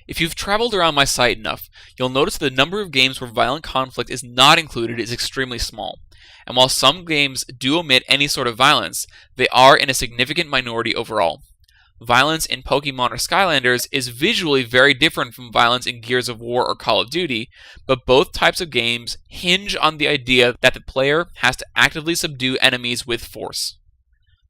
If you've traveled around my site enough, you'll notice the number of games where violent conflict is not included is extremely small. And while some games do omit any sort of violence, they are in a significant minority overall. Violence in Pokemon or Skylanders is visually very different from violence in Gears of War or Call of Duty, but both types of games hinge on the idea that the player has to actively subdue enemies with force.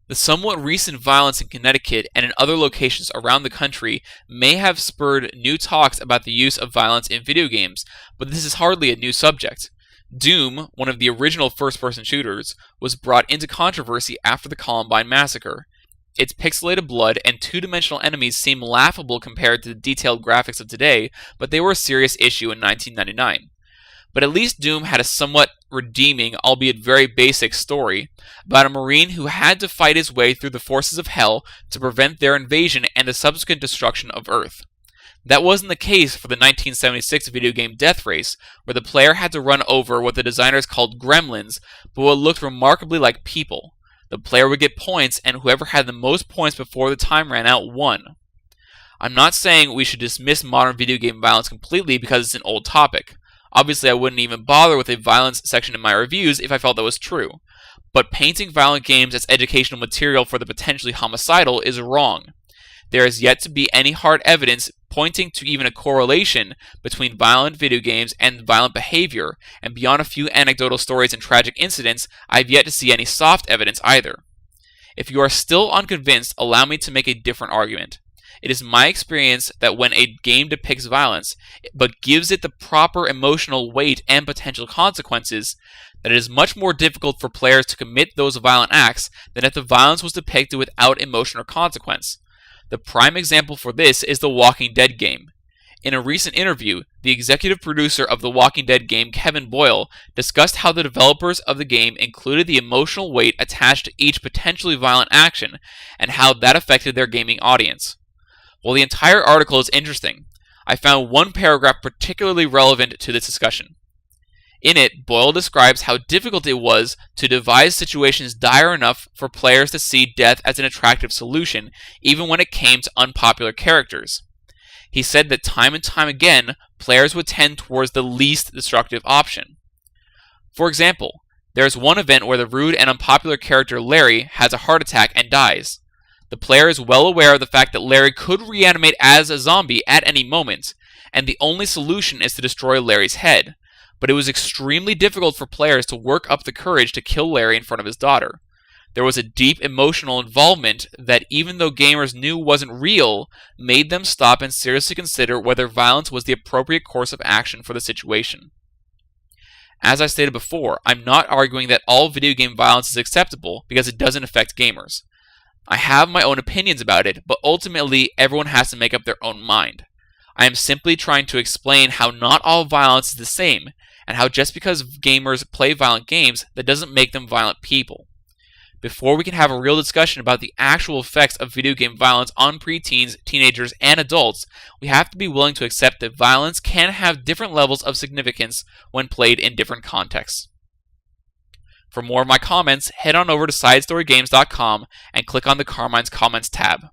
The somewhat recent violence in Connecticut and in other locations around the country may have spurred new talks about the use of violence in video games, but this is hardly a new subject. Doom, one of the original first-person shooters, was brought into controversy after the Columbine massacre. Its pixelated blood and two-dimensional enemies seem laughable compared to the detailed graphics of today, but they were a serious issue in 1999. But at least Doom had a somewhat redeeming, albeit very basic, story about a Marine who had to fight his way through the forces of hell to prevent their invasion and the subsequent destruction of Earth. That wasn't the case for the 1976 video game Death Race, where the player had to run over what the designers called gremlins, but what looked remarkably like people. The player would get points, and whoever had the most points before the time ran out won. I'm not saying we should dismiss modern video game violence completely because it's an old topic. Obviously, I wouldn't even bother with a violence section in my reviews if I felt that was true. But painting violent games as educational material for the potentially homicidal is wrong. There is yet to be any hard evidence pointing to even a correlation between violent video games and violent behavior, and beyond a few anecdotal stories and tragic incidents, I've yet to see any soft evidence either. If you are still unconvinced, allow me to make a different argument. It is my experience that when a game depicts violence, but gives it the proper emotional weight and potential consequences, that it is much more difficult for players to commit those violent acts than if the violence was depicted without emotion or consequence. The prime example for this is the Walking Dead game. In a recent interview, the executive producer of the Walking Dead game, Kevin Boyle, discussed how the developers of the game included the emotional weight attached to each potentially violent action, and how that affected their gaming audience. While the entire article is interesting, I found one paragraph particularly relevant to this discussion. In it, Boyle describes how difficult it was to devise situations dire enough for players to see death as an attractive solution, even when it came to unpopular characters. He said that time and time again, players would tend towards the least destructive option. For example, there is one event where the rude and unpopular character Larry has a heart attack and dies. The player is well aware of the fact that Larry could reanimate as a zombie at any moment, and the only solution is to destroy Larry's head. But it was extremely difficult for players to work up the courage to kill Larry in front of his daughter. There was a deep emotional involvement that, even though gamers knew wasn't real, made them stop and seriously consider whether violence was the appropriate course of action for the situation. As I stated before, I'm not arguing that all video game violence is acceptable because it doesn't affect gamers. I have my own opinions about it, but ultimately everyone has to make up their own mind. I am simply trying to explain how not all violence is the same, and how just because gamers play violent games, that doesn't make them violent people. Before we can have a real discussion about the actual effects of video game violence on preteens, teenagers, and adults, we have to be willing to accept that violence can have different levels of significance when played in different contexts. For more of my comments, head on over to SideStoryGames.com and click on the Carmine's Comments tab.